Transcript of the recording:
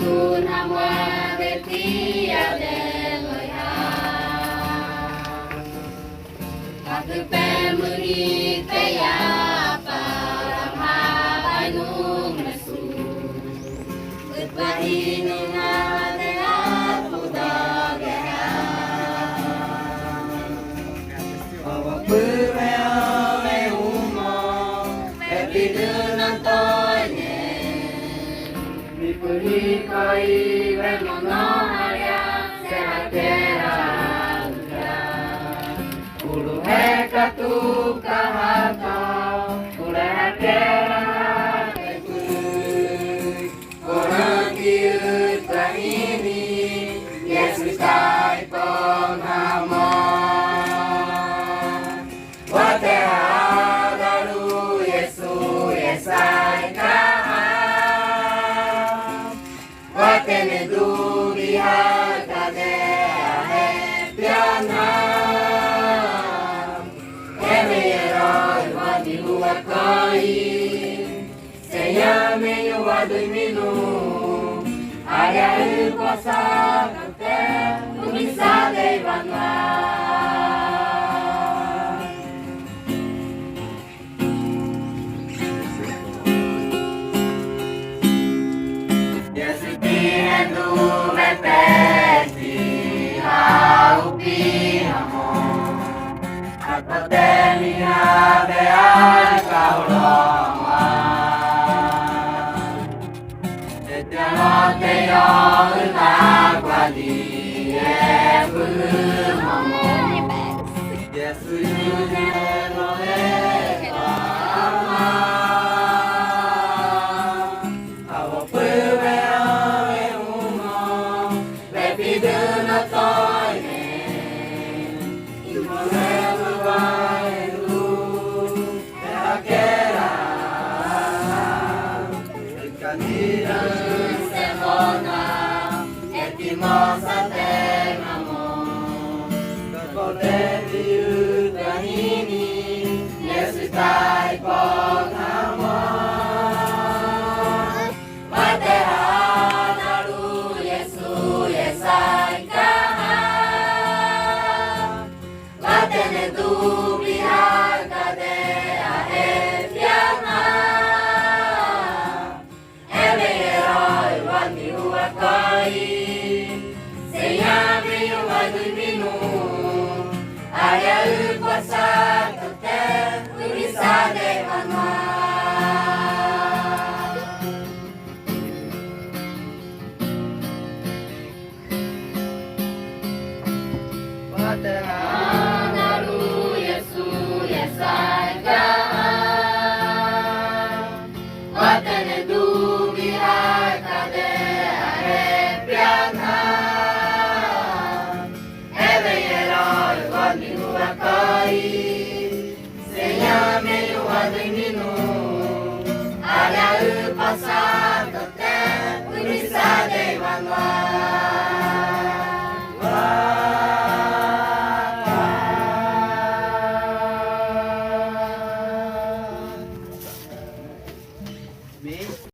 Kun hamua tiada loya, aku pemuri taya param habai nung nasu, utbahi nuna teat muda gaya. Bawa pemea meuma, epidunan toine. Purikai vemonoharia sehatera uda ulu heka tu kahata ulu hekera heku orang kita ini Yesus tai penghama wateha'at daru Yesus Yesai Watene duri hakade ahepiana Eme eroi wadi huakai Seyame yo wadui minu Aria ukosa kante Umisa devanwa Yesus tai penghama wateha'at daru Yesus Yesai kaha watene dubli hakade ahepiana ele eroi wadi huakai seyame yo wadui minu Aria ukosa kate urisa devanwa wateha'at